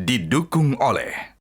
didukung oleh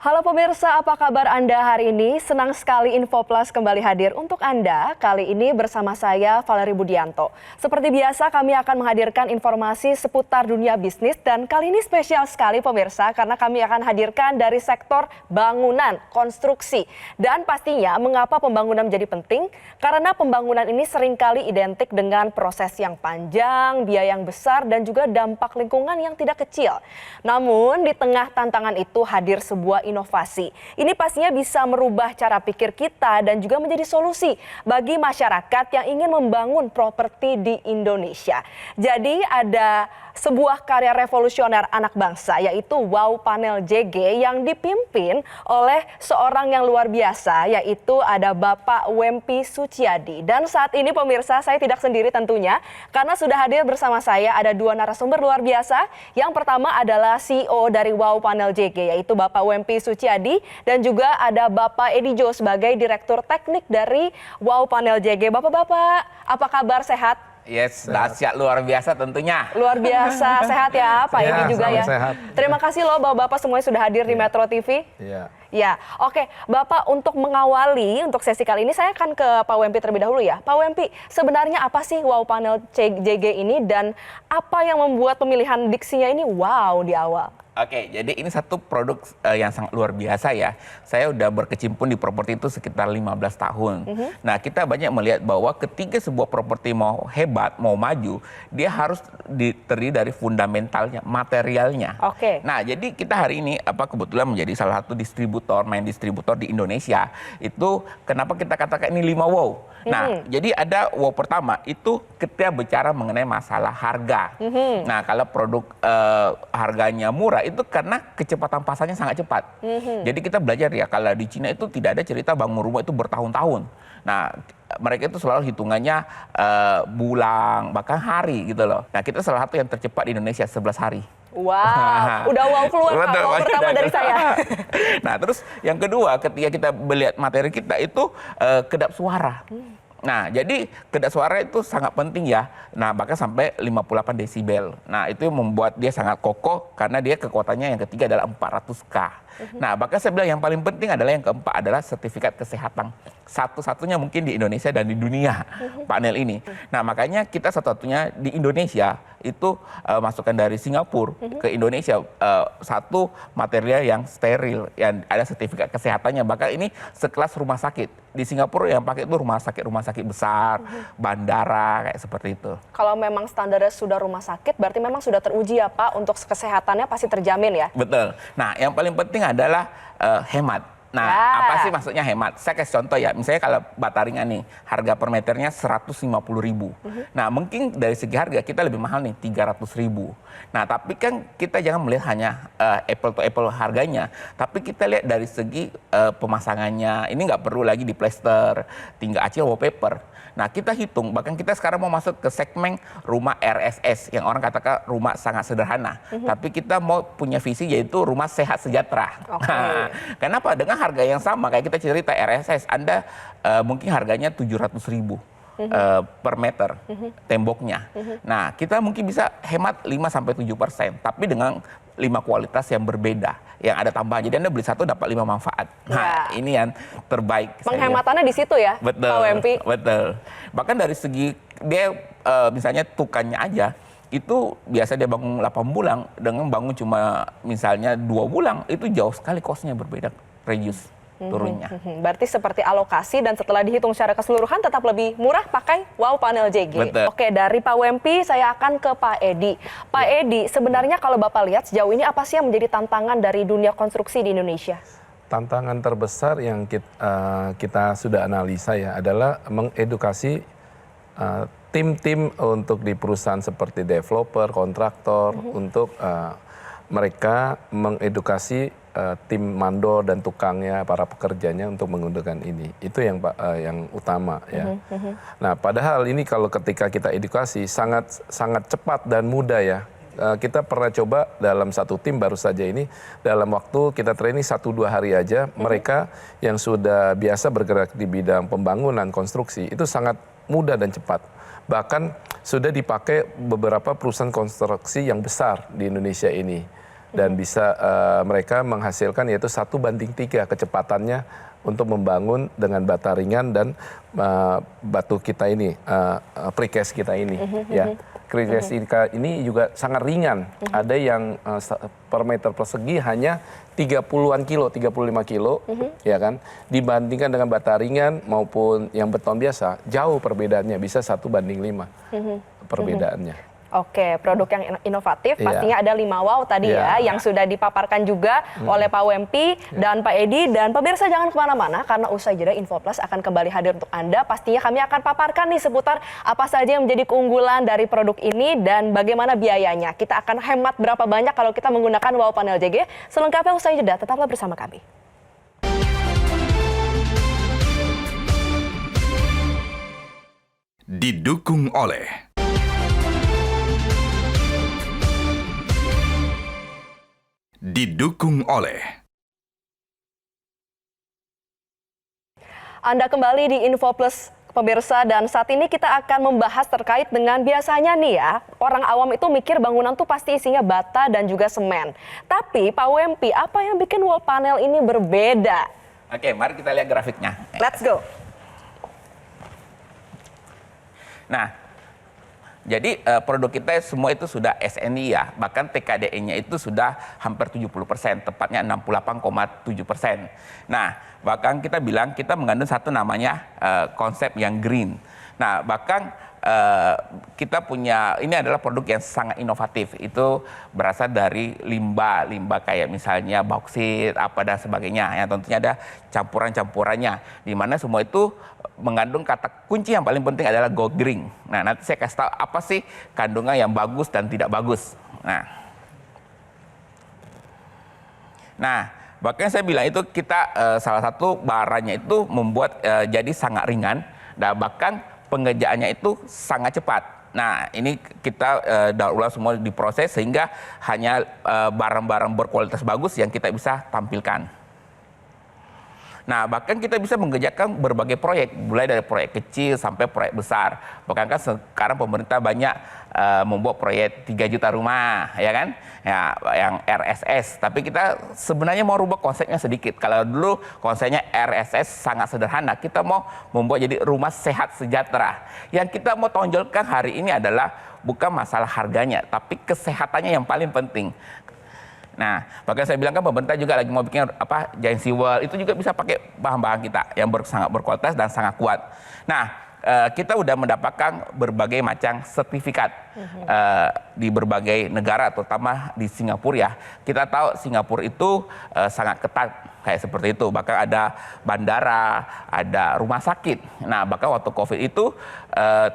Halo pemirsa, apa kabar Anda hari ini? Senang sekali Info Plus kembali hadir untuk Anda. Kali ini bersama saya, Valerie Budianto. Seperti biasa, kami akan menghadirkan informasi seputar dunia bisnis. Dan kali ini spesial sekali pemirsa, karena kami akan hadirkan dari sektor bangunan, konstruksi. Dan pastinya, mengapa pembangunan menjadi penting? Karena pembangunan ini seringkali identik dengan proses yang panjang, biaya yang besar, dan juga dampak lingkungan yang tidak kecil. Namun, di tengah tantangan itu hadir sebuah inovasi. Ini pastinya bisa merubah cara pikir kita dan juga menjadi solusi bagi masyarakat yang ingin membangun properti di Indonesia. Jadi ada sebuah karya revolusioner anak bangsa yaitu Wow Panel JG yang dipimpin oleh seorang yang luar biasa yaitu ada Bapak Wempi Suciadi. Dan saat ini pemirsa saya tidak sendiri tentunya karena sudah hadir bersama saya ada dua narasumber luar biasa. Yang pertama adalah CEO dari Wow Panel JG yaitu Bapak Wempi Suciadi dan juga ada Bapak Edi Jo sebagai Direktur Teknik dari Wow Panel JG. Bapak-bapak, apa kabar, sehat? Yes, dahsyat luar biasa tentunya. Luar biasa, sehat ya Pak Edi juga ya. Sehat. Terima kasih loh Bapak-bapak semuanya sudah hadir di Metro TV. Iya. Ya, oke Bapak, untuk mengawali untuk sesi kali ini saya akan ke Pak Wempi terlebih dahulu ya. Pak Wempi, sebenarnya apa sih Wow Panel JG ini dan apa yang membuat pemilihan diksinya ini wow di awal? Oke, jadi ini satu produk yang sangat luar biasa ya. Saya udah berkecimpung di properti itu sekitar 15 tahun. Nah, kita banyak melihat bahwa ketika sebuah properti mau hebat, mau maju, dia harus terdiri dari fundamentalnya, materialnya. Oke. Nah, jadi kita hari ini kebetulan menjadi salah satu main distributor di Indonesia. Itu kenapa kita katakan ini 5 wow. Nah, jadi ada wow pertama itu kita bicara mengenai masalah harga. Nah, kalau produk harganya murah itu karena kecepatan pasarnya sangat cepat. Jadi kita belajar ya, kalau di Cina itu tidak ada cerita bangun rumah itu bertahun-tahun. Nah, mereka itu selalu hitungannya bulan, bahkan hari gitu loh. Nah, kita salah satu yang tercepat di Indonesia 11 hari. Wow, udah wow keluar Pak, wow pertama dari saya. Nah, terus yang kedua ketika kita melihat materi kita itu kedap suara. Nah, jadi kedap suara itu sangat penting ya. Nah, bahkan sampai 58 desibel. Nah, itu membuat dia sangat kokoh karena dia kekuatannya yang ketiga adalah 400K. Nah, bahkan saya bilang yang paling penting adalah yang keempat adalah sertifikat kesehatan. Satu-satunya mungkin di Indonesia dan di dunia panel ini. Nah, makanya kita satu-satunya di Indonesia itu masukkan dari Singapura ke Indonesia satu material yang steril, yang ada sertifikat kesehatannya. Bahkan ini sekelas rumah sakit. Di Singapura yang pakai itu rumah sakit besar, bandara kayak seperti itu. Kalau memang standarnya sudah rumah sakit, berarti memang sudah teruji ya Pak, untuk kesehatannya pasti terjamin ya? Betul. Nah, yang paling penting adalah hemat. Nah, apa sih maksudnya hemat? Saya kasih contoh ya, misalnya kalau bata ringan nih, harga per meternya 150.000. Nah, mungkin dari segi harga kita lebih mahal nih, 300.000. Nah, tapi kan kita jangan melihat hanya apple to apple harganya, tapi kita lihat dari segi pemasangannya. Ini nggak perlu lagi di plester, tinggal acil wallpaper. Nah, kita hitung, bahkan kita sekarang mau masuk ke segmen rumah RSS, yang orang katakan rumah sangat sederhana. Tapi kita mau punya visi yaitu rumah sehat sejahtera. Nah, kenapa? Dengan harga yang sama, kayak kita cerita RSS, Anda mungkin harganya 700.000 per meter temboknya. Nah, kita mungkin bisa hemat 5-7%, tapi dengan 5 kualitas yang berbeda, yang ada tambahan. Jadi Anda beli satu dapat 5 manfaat. Nah, ini yang terbaik. Penghematannya di situ ya, betul, Pak Wempi? Betul. Bahkan dari segi dia misalnya tukannya aja, itu biasa dia bangun 8 bulan, dengan bangun cuma misalnya 2 bulan, itu jauh sekali cost-nya berbeda, reduce turunnya. Berarti seperti alokasi dan setelah dihitung secara keseluruhan tetap lebih murah pakai Wow Panel JG. Betul. Oke, dari Pak Wempi saya akan ke Pak Edi. Pak Edi, sebenarnya kalau Bapak lihat sejauh ini apa sih yang menjadi tantangan dari dunia konstruksi di Indonesia? Tantangan terbesar yang kita sudah analisa ya adalah mengedukasi tim-tim untuk di perusahaan seperti developer, kontraktor, untuk mereka mengedukasi tim mandor dan tukangnya, para pekerjanya untuk menggunakan ini. Itu yang utama ya. Nah, padahal ini kalau ketika kita edukasi sangat cepat dan mudah ya. Kita pernah coba dalam satu tim baru saja ini, dalam waktu kita training 1-2 hari aja, mereka yang sudah biasa bergerak di bidang pembangunan konstruksi itu sangat mudah dan cepat. Bahkan sudah dipakai beberapa perusahaan konstruksi yang besar di Indonesia ini. Dan bisa mereka menghasilkan yaitu 1:3 kecepatannya untuk membangun dengan bata ringan dan batu kita ini, precast kita ini. Ya. Precast ini juga sangat ringan. Ada yang per meter persegi hanya 30-an kilo, 35 kilo, ya kan? Dibandingkan dengan bata ringan maupun yang beton biasa, jauh perbedaannya, bisa 1:5 perbedaannya. Oke, produk yang inovatif pastinya ada 5 wow tadi ya, yang sudah dipaparkan juga oleh Pak Wempi dan Pak Edi. Dan pemirsa jangan kemana-mana, karena usai jeda Infoplas akan kembali hadir untuk Anda. Pastinya kami akan paparkan nih seputar apa saja yang menjadi keunggulan dari produk ini dan bagaimana biayanya. Kita akan hemat berapa banyak kalau kita menggunakan wow panel JG. Selengkapnya usai jeda, tetaplah bersama kami. Didukung oleh Anda kembali di Infoplas pemirsa, dan saat ini kita akan membahas terkait dengan biasanya nih ya, orang awam itu mikir bangunan tuh pasti isinya bata dan juga semen. Tapi Pak Wempi, apa yang bikin wall panel ini berbeda? Oke, mari kita lihat grafiknya. Let's go. Nah, jadi produk kita semua itu sudah SNI ya, bahkan TKDE-nya itu sudah hampir 70%, tepatnya 68,7%. Nah, bahkan kita bilang kita mengandung satu namanya konsep yang green. Nah, bahkan kita punya, ini adalah produk yang sangat inovatif. Itu berasal dari limbah kayak misalnya bauksit, apa dan sebagainya. Yang tentunya ada campuran-campurannya, di mana semua itu mengandung kata kunci yang paling penting adalah go green. Nah, nanti saya kasih tahu apa sih kandungan yang bagus dan tidak bagus. Nah, bahkan saya bilang itu kita salah satu baranya itu membuat jadi sangat ringan dan bahkan pengerjaannya itu sangat cepat. Nah, ini kita daur ulang semua diproses sehingga hanya barang-barang berkualitas bagus yang kita bisa tampilkan. Nah, bahkan kita bisa mengerjakan berbagai proyek, mulai dari proyek kecil sampai proyek besar. Bahkan kan sekarang pemerintah banyak membuat proyek 3 juta rumah, ya kan? Ya, yang RSS. Tapi kita sebenarnya mau rubah konsepnya sedikit. Kalau dulu konsepnya RSS sangat sederhana, kita mau membuat jadi rumah sehat sejahtera. Yang kita mau tonjolkan hari ini adalah bukan masalah harganya, tapi kesehatannya yang paling penting. Nah, bahkan saya bilang kan pemerintah juga lagi mau bikin giant sea wall, itu juga bisa pakai bahan-bahan kita yang sangat berkualitas dan sangat kuat. Nah, kita udah mendapatkan berbagai macam sertifikat di berbagai negara, terutama di Singapura ya. Kita tahu Singapura itu sangat ketat kayak seperti itu. Bahkan ada bandara, ada rumah sakit. Nah, bahkan waktu COVID itu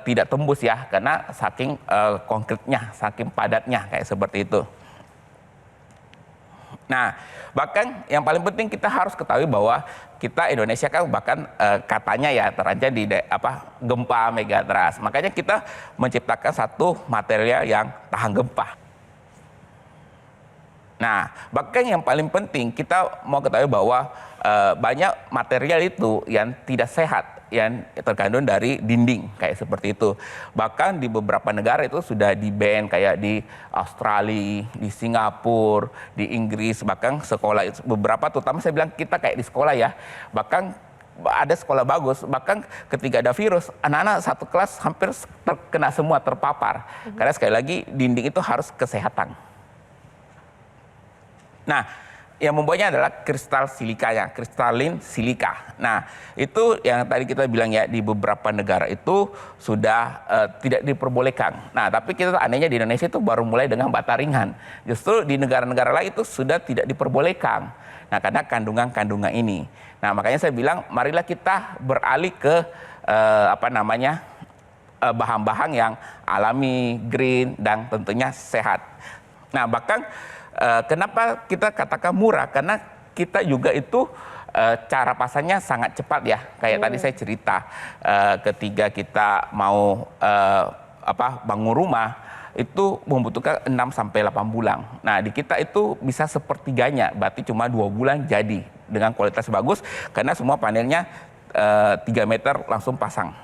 tidak tembus ya, karena saking konkretnya, saking padatnya kayak seperti itu. Nah, bahkan yang paling penting kita harus ketahui bahwa kita Indonesia kan bahkan katanya ya terancam di gempa megatrust. Makanya kita menciptakan satu material yang tahan gempa. Nah, bahkan yang paling penting kita mau ketahui bahwa banyak material itu yang tidak sehat, yang terkandung dari dinding kayak seperti itu. Bahkan di beberapa negara itu sudah di-ban, kayak di Australia, di Singapura, di Inggris, bahkan sekolah beberapa, terutama saya bilang kita kayak di sekolah ya. Bahkan ada sekolah bagus, bahkan ketika ada virus, anak-anak satu kelas hampir terkena semua, terpapar. Karena sekali lagi dinding itu harus kesehatan. Nah, yang membuatnya adalah kristal silikanya, kristalin silika. Nah, itu yang tadi kita bilang ya, di beberapa negara itu sudah tidak diperbolehkan. Nah, tapi kita anehnya di Indonesia itu baru mulai dengan bata ringan. Justru di negara-negara lain itu sudah tidak diperbolehkan. Nah, karena kandungan-kandungan ini. Nah, makanya saya bilang marilah kita beralih ke bahan-bahan yang alami, green, dan tentunya sehat. Nah, bahkan kenapa kita katakan murah? Karena kita juga itu cara pasarnya sangat cepat ya. Kayak tadi saya cerita, ketika kita mau bangun rumah, itu membutuhkan 6-8 bulan. Nah, di kita itu bisa sepertiganya, berarti cuma 2 bulan jadi dengan kualitas bagus, karena semua panelnya 3 meter langsung pasang.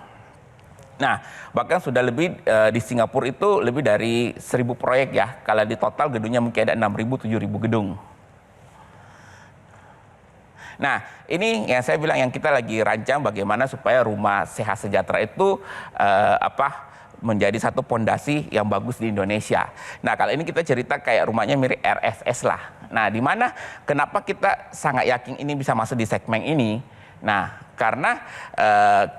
Nah, bahkan sudah lebih di Singapura itu lebih dari 1.000 proyek ya. Kalau di total gedungnya mungkin ada 6.000, 7.000 gedung. Nah, ini yang saya bilang yang kita lagi rancang bagaimana supaya rumah sehat sejahtera itu menjadi satu pondasi yang bagus di Indonesia. Nah, kalau ini kita cerita kayak rumahnya mirip RSS lah. Nah, di mana kenapa kita sangat yakin ini bisa masuk di segmen ini? Nah, karena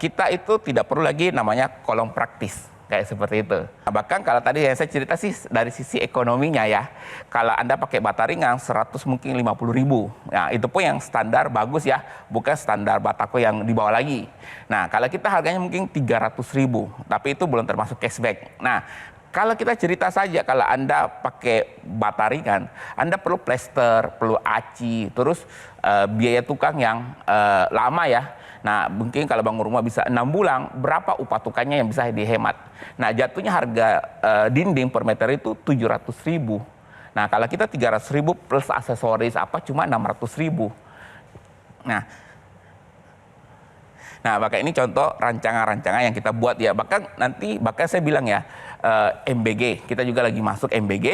kita itu tidak perlu lagi namanya kolom praktis. Kayak seperti itu. Nah, bahkan kalau tadi yang saya cerita sih dari sisi ekonominya ya, kalau Anda pakai bata ringan 100 mungkin 50.000. Nah, itu pun yang standar bagus ya, bukan standar batako yang di bawah lagi. Nah, kalau kita harganya mungkin 300.000, tapi itu belum termasuk cashback. Nah, kalau kita cerita saja kalau Anda pakai bata ringan, Anda perlu plester, perlu aci, terus biaya tukang yang lama ya. Nah, mungkin kalau bangun rumah bisa 6 bulan, berapa upah tukangnya yang bisa dihemat? Nah, jatuhnya harga dinding per meter itu 700.000. Nah, kalau kita 300.000 plus aksesoris cuma 600.000. Nah, bahkan ini contoh rancangan-rancangan yang kita buat ya. Bahkan saya bilang ya, MBG, kita juga lagi masuk MBG.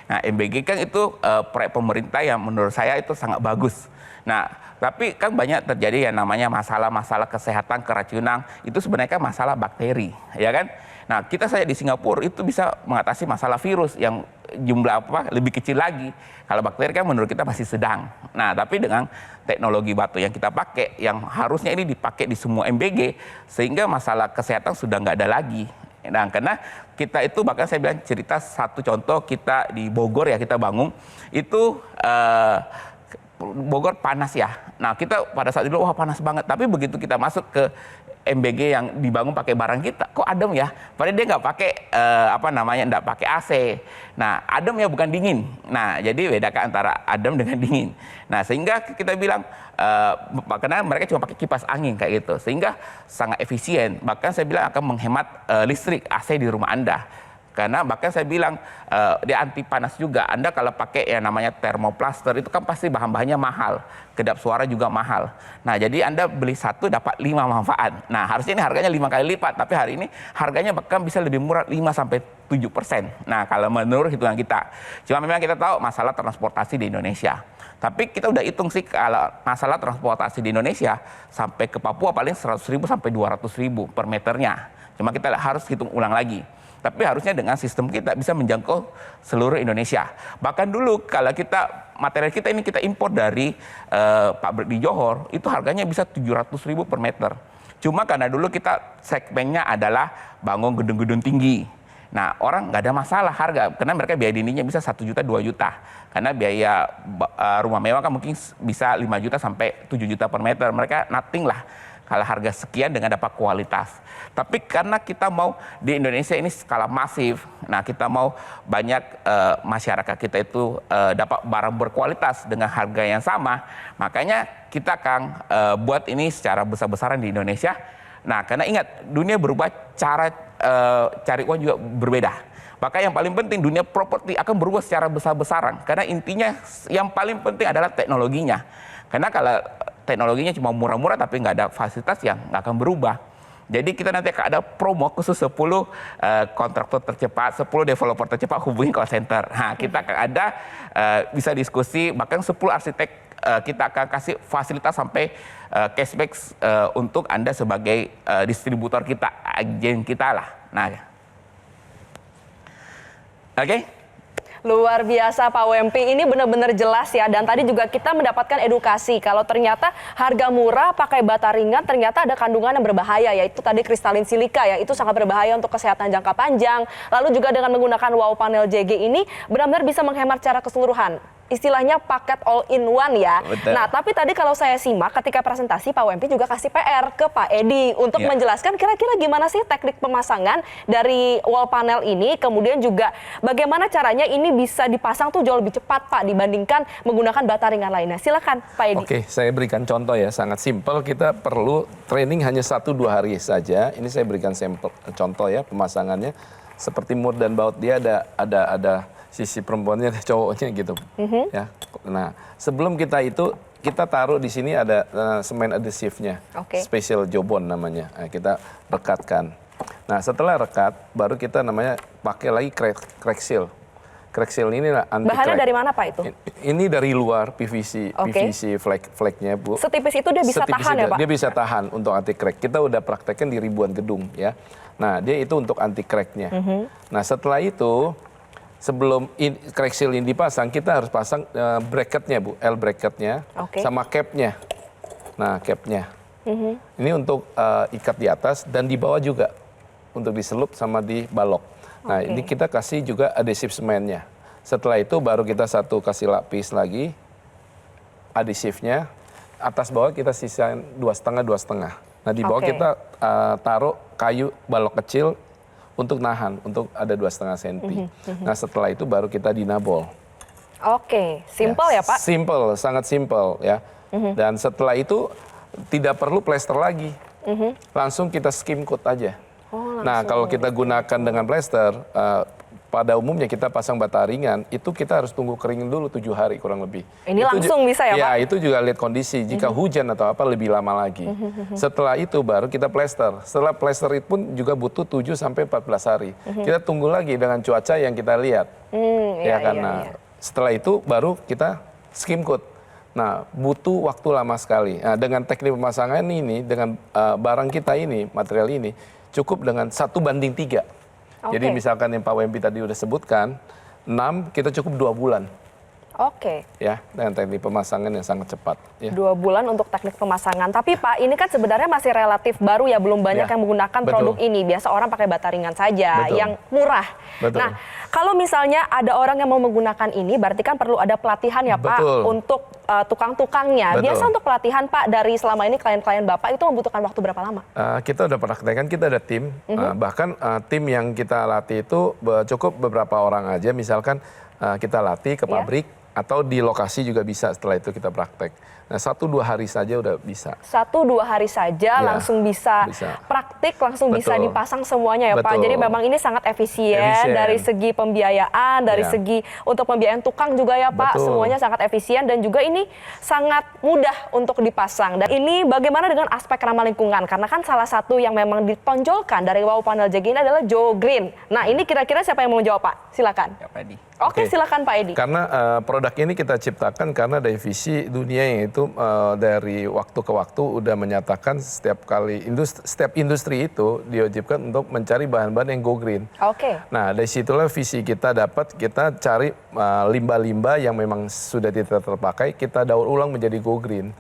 Nah, MBG kan itu proyek pemerintah yang menurut saya itu sangat bagus. Nah, tapi kan banyak terjadi yang namanya masalah-masalah kesehatan, keracunan, itu sebenarnya kan masalah bakteri, ya kan? Nah, kita saja di Singapura itu bisa mengatasi masalah virus yang jumlah lebih kecil lagi. Kalau bakteri kan menurut kita masih sedang. Nah, tapi dengan teknologi batu yang kita pakai, yang harusnya ini dipakai di semua MBG, sehingga masalah kesehatan sudah nggak ada lagi. Nah, karena kita itu bahkan saya bilang cerita satu contoh kita di Bogor ya, kita bangun itu Bogor panas ya. Nah, kita pada saat itu wah panas banget. Tapi begitu kita masuk ke MBG yang dibangun pakai barang kita, kok adem ya? Padahal dia nggak pakai nggak pakai AC. Nah, adem ya bukan dingin. Nah, jadi bedakan antara adem dengan dingin. Nah, sehingga kita bilang karena mereka cuma pakai kipas angin kayak gitu, sehingga sangat efisien. Bahkan saya bilang akan menghemat listrik AC di rumah Anda. Karena bahkan saya bilang dia anti panas juga. Anda kalau pakai yang namanya thermoplaster itu kan pasti bahan-bahannya mahal. Kedap suara juga mahal. Nah, jadi Anda beli satu dapat 5 manfaat. Nah, harusnya ini harganya 5 kali lipat. Tapi hari ini harganya bahkan bisa lebih murah 5-7%. Nah, kalau menurut hitungan kita. Cuma memang kita tahu masalah transportasi di Indonesia. Tapi kita udah hitung sih kalau masalah transportasi di Indonesia sampai ke Papua paling 100.000 sampai 200.000 per meternya. Cuma kita harus hitung ulang lagi. Tapi harusnya dengan sistem kita bisa menjangkau seluruh Indonesia. Bahkan dulu kalau material kita ini kita impor dari pabrik di Johor, itu harganya bisa 700.000 per meter. Cuma karena dulu kita segmennya adalah bangun gedung-gedung tinggi. Nah, orang nggak ada masalah harga, karena mereka biaya dindingnya bisa 1 juta, 2 juta. Karena biaya rumah mewah kan mungkin bisa 5 juta sampai 7 juta per meter. Mereka nothing lah kalau harga sekian dengan dapat kualitas. Tapi karena kita mau di Indonesia ini skala masif, nah kita mau banyak masyarakat kita itu dapat barang berkualitas dengan harga yang sama, makanya kita akan buat ini secara besar-besaran di Indonesia. Nah, karena ingat, dunia berubah, cara cari uang juga berbeda. Maka yang paling penting dunia properti akan berubah secara besar-besaran. Karena intinya yang paling penting adalah teknologinya. Karena kalau teknologinya cuma murah-murah tapi nggak ada fasilitas yang nggak akan berubah. Jadi kita nanti akan ada promo khusus 10 kontraktor tercepat, 10 developer tercepat hubungi call center. Nah, kita akan ada bisa diskusi, bahkan 10 arsitek kita akan kasih fasilitas sampai cashback untuk Anda sebagai distributor kita, agen kita lah. Nah, oke. Luar biasa Pak WMP, ini benar-benar jelas ya. Dan tadi juga kita mendapatkan edukasi kalau ternyata harga murah pakai bata ringan ternyata ada kandungan yang berbahaya, yaitu tadi kristalin silika ya. Itu sangat berbahaya untuk kesehatan jangka panjang. Lalu juga dengan menggunakan wow panel JG ini benar-benar bisa menghemat secara keseluruhan. Istilahnya paket all in one ya. Betul. Nah, tapi tadi kalau saya simak ketika presentasi Pak WMP juga kasih PR ke Pak Edi untuk menjelaskan kira-kira gimana sih teknik pemasangan dari wall panel ini, kemudian juga bagaimana caranya ini bisa dipasang tuh jauh lebih cepat Pak dibandingkan menggunakan bata ringan lainnya. Silakan Pak Edi. Oke, saya berikan contoh ya, sangat simpel. Kita perlu training hanya 1-2 hari saja. Ini saya berikan sampel contoh ya pemasangannya. Seperti mur dan baut dia ada sisi perempuannya, cowoknya gitu. Ya. Nah, sebelum kita taruh di sini ada semen adhesifnya, special jobon namanya. Nah, kita rekatkan. Nah setelah rekat, baru kita namanya pakai lagi crack seal. Crack seal ini anti crack. Bahannya dari mana Pak itu? Ini dari luar PVC, Oke. PVC flake-nya Bu. Setipis itu dia bisa Setipis tahan ya itu, Pak? dia bisa tahan untuk anti crack. Kita udah praktekkan di ribuan gedung ya. Nah dia itu untuk anti cracknya. Nah setelah itu sebelum crack seal ini dipasang, kita harus pasang bracketnya Bu, L bracketnya, Oke. sama capnya. Nah capnya, ini untuk ikat di atas dan di bawah juga untuk diselup sama di balok. Nah Oke. ini kita kasih juga adhesive semennya. Setelah itu baru kita kasih lapis lagi adhesifnya. Atas bawah kita sisain 2,5. Nah di bawah Oke. kita taruh kayu balok kecil untuk nahan, untuk ada 2,5 cm. Nah setelah itu baru kita dinabol. Oke, simple ya Pak? Simple, sangat simple ya. Dan setelah itu tidak perlu plester lagi. Langsung kita skim coat aja. Oh, Nah kalau kita gunakan dengan plester, pada umumnya kita pasang bata ringan, itu kita harus tunggu kering dulu 7 hari kurang lebih. Ini Itu langsung bisa ya Pak? Ya itu juga lihat kondisi, jika hujan atau apa lebih lama lagi. Setelah itu baru kita plester. Setelah plester itu pun juga butuh 7 sampai 14 hari. Kita tunggu lagi dengan cuaca yang kita lihat. Iya, Karena setelah itu baru kita skim coat. Nah, butuh waktu lama sekali. Nah, dengan teknik pemasangan ini, dengan barang kita ini, material ini, cukup dengan 1:3. Jadi Oke. misalkan yang Pak Wempi tadi udah sebutkan, 6 kita cukup 2 bulan. Oke. Ya, dengan teknik pemasangan yang sangat cepat. Ya. 2 bulan untuk teknik pemasangan. Tapi Pak, ini kan sebenarnya masih relatif baru ya, belum banyak Ya, yang menggunakan betul. produk ini. Biasa orang pakai bata ringan saja, Betul. yang murah. Betul. Nah, kalau misalnya ada orang yang mau menggunakan ini, berarti kan perlu ada pelatihan ya Pak, Betul. untuk tukang-tukangnya. Betul. Biasa untuk pelatihan Pak, dari selama ini klien-klien Bapak itu membutuhkan waktu berapa lama? Kita udah praktekkan, kita ada tim. Bahkan tim yang kita latih itu cukup beberapa orang aja. Misalkan kita latih ke Iya. pabrik, atau di lokasi juga bisa setelah itu kita praktek. Nah 1-2 hari saja udah bisa. 1-2 hari saja Ya, langsung bisa praktik, langsung bisa Betul. dipasang semuanya ya Pak. Betul. Jadi memang ini sangat efisien Efisien. dari segi pembiayaan, dari Ya. segi untuk pembiayaan tukang juga ya Pak. Betul. Semuanya sangat efisien dan juga ini sangat mudah untuk dipasang. Dan ini bagaimana dengan aspek ramah lingkungan? Karena kan salah satu yang memang ditonjolkan dari Wow Panel JG ini adalah Joe Green. Nah ini kira-kira siapa yang mau jawab Pak? Silakan. Ya, Pak Edi. Oke, silakan Pak Edi. Karena produk ini kita ciptakan karena dari visi dunia yang itu dari waktu ke waktu udah menyatakan setiap industri itu diwajibkan untuk mencari bahan-bahan yang go green. Oke. Nah dari situlah visi kita dapat, kita cari limbah-limbah yang memang sudah tidak terpakai, kita daur ulang menjadi go green.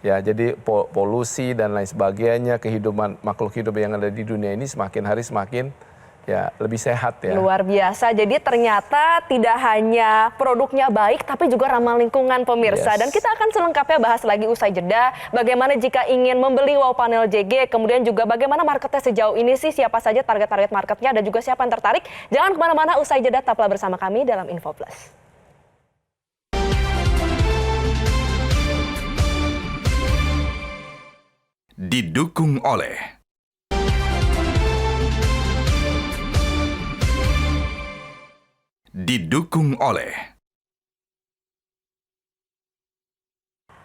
Ya, jadi polusi dan lain sebagainya, kehidupan makhluk hidup yang ada di dunia ini semakin hari semakin ya lebih sehat ya. Luar biasa. Jadi ternyata tidak hanya produknya baik, tapi juga ramah lingkungan pemirsa. Yes. Dan kita akan selengkapnya bahas lagi usai jeda. Bagaimana jika ingin membeli Wow Panel JG, kemudian juga bagaimana marketnya sejauh ini sih, siapa saja target-target marketnya, dan juga siapa yang tertarik. Jangan kemana-mana, usai jeda tetaplah bersama kami dalam Info Plus. Didukung oleh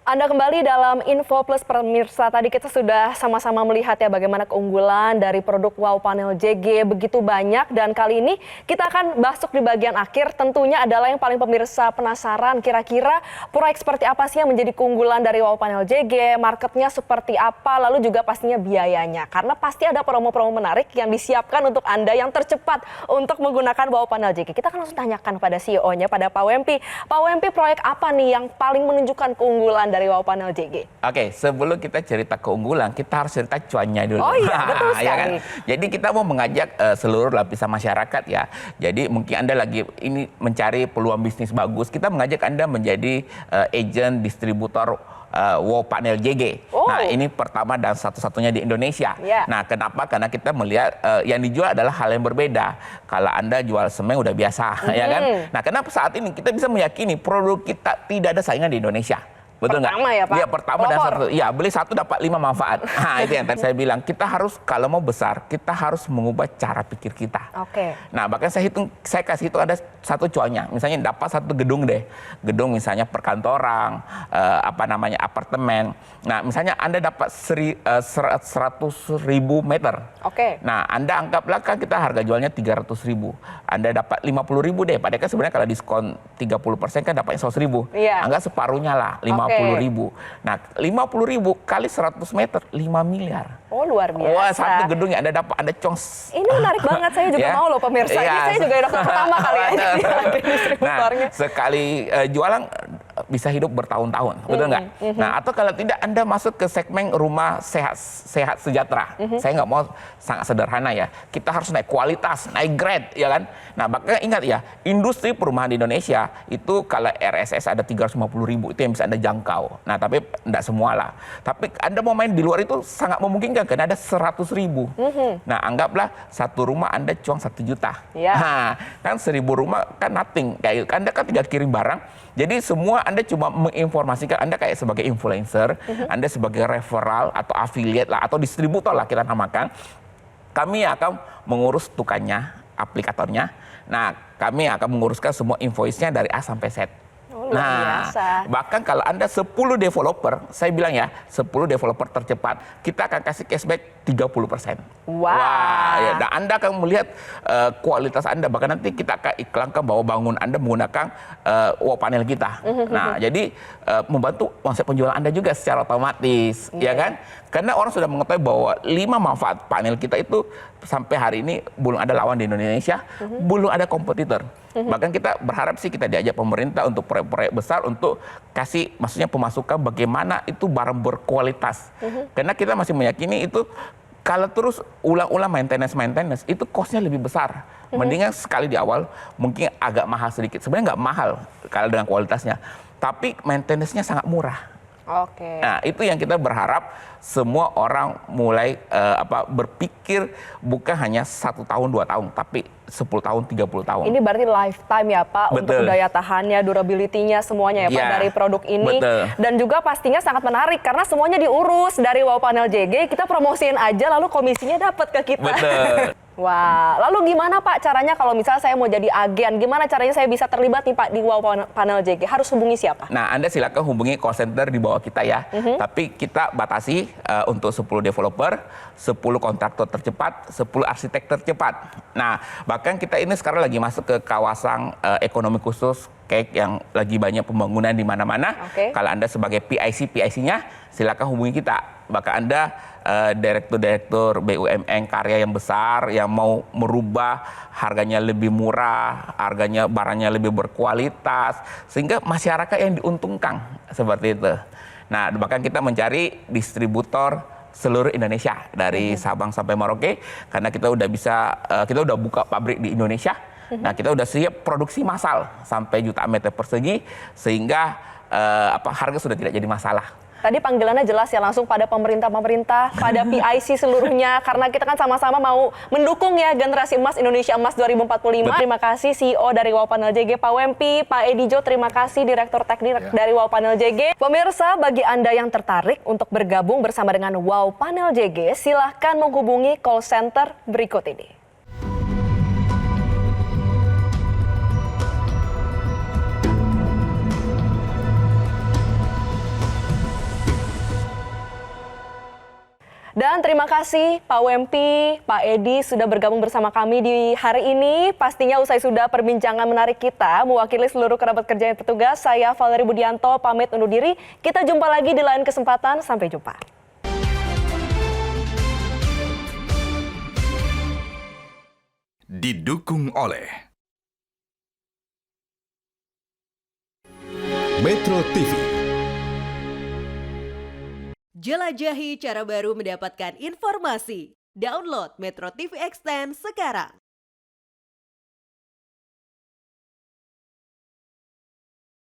Anda kembali dalam Info Plus pemirsa. Tadi kita sudah sama-sama melihat ya bagaimana keunggulan dari produk Wow Panel JG begitu banyak, dan kali ini kita akan masuk di bagian akhir. Tentunya adalah yang paling pemirsa penasaran, kira-kira proyek seperti apa sih yang menjadi keunggulan dari Wow Panel JG, marketnya seperti apa, lalu juga pastinya biayanya. Karena pasti ada promo-promo menarik yang disiapkan untuk Anda yang tercepat untuk menggunakan Wow Panel JG. Kita akan langsung tanyakan pada CEO-nya, pada Pak Wempi. Pak Wempi, proyek apa nih yang paling menunjukkan keunggulan dari Wow Panel JG? Oke, sebelum kita cerita keunggulan, kita harus cerita cuannya dulu. Oh iya, betul sekali. Ya kan? Jadi kita mau mengajak seluruh lapisan masyarakat ya. Jadi mungkin Anda lagi ini mencari peluang bisnis bagus, kita mengajak Anda menjadi agent distributor Wow Panel JG. Oh. Nah ini pertama dan satu-satunya di Indonesia. Yeah. Nah kenapa? Karena kita melihat yang dijual adalah hal yang berbeda. Kalau Anda jual semen udah biasa, ya kan? Nah kenapa saat ini kita bisa meyakini produk kita tidak ada saingan di Indonesia? Betul nggak? Pertama ya, Pak? Iya, pertama dan Pelopor. satu. Iya, beli satu dapat 5 manfaat. Nah, itu yang tadi saya bilang. Kita harus, kalau mau besar, kita harus mengubah cara pikir kita. Oke. Nah, bahkan saya kasih hitung ada satu contohnya. Misalnya dapat satu gedung deh. Gedung misalnya perkantoran, apartemen. Nah, misalnya Anda dapat 100.000 meter. Oke. Nah, Anda anggaplah kan kita harga jualnya 300.000. Anda dapat 50.000 deh. Padahal kan sebenarnya kalau diskon 30% kan dapatnya 100.000. Iya. Anggap separuhnya lah, 50.000. Nah, 50.000 kali 100 meter, 5 miliar. Oh, luar biasa. Wah, satu gedungnya Anda dapat, Anda congs. Ini menarik banget, saya juga Ya. mau loh pemirsa. Ini Iya. saya juga dokter pertama kali ya jadi agen Nah, distributornya. sekali jualan bisa hidup bertahun-tahun, betul nggak? Nah, atau kalau tidak Anda masuk ke segmen rumah sehat sejahtera. Saya nggak mau sangat sederhana ya. Kita harus naik kualitas, naik grade, ya kan? Nah, makanya ingat ya, industri perumahan di Indonesia itu kalau RSS ada 350.000 itu yang bisa Anda jangkau. Nah, tapi tidak semua lah. Tapi Anda mau main di luar itu sangat memungkinkan karena ada 100.000. Nah, anggaplah satu rumah Anda cuang 1 juta. Ya. Nah, kan 1.000 rumah kan nothing. Kayak Anda kan tinggal kirim barang. Jadi semua Anda cuma menginformasikan, Anda kayak sebagai influencer, Anda sebagai referral atau affiliate lah atau distributor lah kita namakan. Kami akan mengurus tukannya, aplikatornya. Nah, kami akan menguruskan semua invoice-nya dari A sampai Z. Oh, luar biasa. Bahkan kalau Anda 10 developer, saya bilang ya, 10 developer tercepat, kita akan kasih cashback 30%. Wah. Wah, ya. Dan Anda akan melihat kualitas Anda. Bahkan nanti kita akan iklankan bahwa bangun Anda menggunakan wall panel kita. Nah, jadi membantu konsep penjualan Anda juga secara otomatis, ya kan? Karena orang sudah mengetahui bahwa 5 manfaat panel kita itu sampai hari ini belum ada lawan di Indonesia, belum ada kompetitor. Bahkan kita berharap sih kita diajak pemerintah untuk proyek-proyek besar untuk kasih maksudnya pemasukan bagaimana itu barang berkualitas. Karena kita masih meyakini itu kalau terus ulang-ulang maintenance itu cost-nya lebih besar. Mendingan sekali di awal mungkin agak mahal sedikit. Sebenarnya nggak mahal kalau dengan kualitasnya. Tapi maintenance-nya sangat murah. Oke. Nah, itu yang kita berharap semua orang mulai berpikir bukan hanya 1 tahun, 2 tahun, tapi 10 tahun, 30 tahun. Ini berarti lifetime ya Pak, untuk Betul. daya tahannya, durability-nya semuanya ya Pak Ya, dari produk ini. betul. Dan juga pastinya sangat menarik karena semuanya diurus dari Wow Panel JG, kita promosiin aja lalu komisinya dapat ke kita. Betul. Wah, lalu gimana Pak caranya kalau misalnya saya mau jadi agen, gimana caranya saya bisa terlibat nih Pak di Wow Panel JG? Harus hubungi siapa? Nah, Anda silakan hubungi call center di bawah kita ya. Tapi kita batasi untuk 10 developer, 10 kontraktor tercepat, 10 arsitek tercepat. Nah, bahkan kita ini sekarang lagi masuk ke kawasan ekonomi khusus kayak yang lagi banyak pembangunan di mana-mana. Oke. Kalau Anda sebagai PIC-nya silakan hubungi kita. Bahkan Anda direktur-direktur BUMN karya yang besar yang mau merubah harganya lebih murah, harganya barangnya lebih berkualitas sehingga masyarakat yang diuntungkan seperti itu. Nah, bahkan kita mencari distributor seluruh Indonesia dari Sabang sampai Merauke karena kita udah buka pabrik di Indonesia. Nah, kita udah siap produksi massal sampai jutaan meter persegi sehingga harga sudah tidak jadi masalah. Tadi panggilannya jelas ya langsung pada pemerintah-pemerintah, pada PIC seluruhnya karena kita kan sama-sama mau mendukung ya generasi emas Indonesia Emas 2045. Betul. Terima kasih CEO dari Wow Panel JG Pak Wempi, Pak Edijo, terima kasih Direktur Teknik dari Wow Panel JG. Pemirsa, bagi Anda yang tertarik untuk bergabung bersama dengan Wow Panel JG, silahkan menghubungi call center berikut ini. Dan terima kasih Pak Wempi, Pak Edi sudah bergabung bersama kami di hari ini. Pastinya usai sudah perbincangan menarik kita, mewakili seluruh kerabat kerja yang petugas, saya Valerie Budianto pamit undur diri. Kita jumpa lagi di lain kesempatan, sampai jumpa. Didukung oleh Metro TV. Jelajahi cara baru mendapatkan informasi. Download Metro TV Extend sekarang.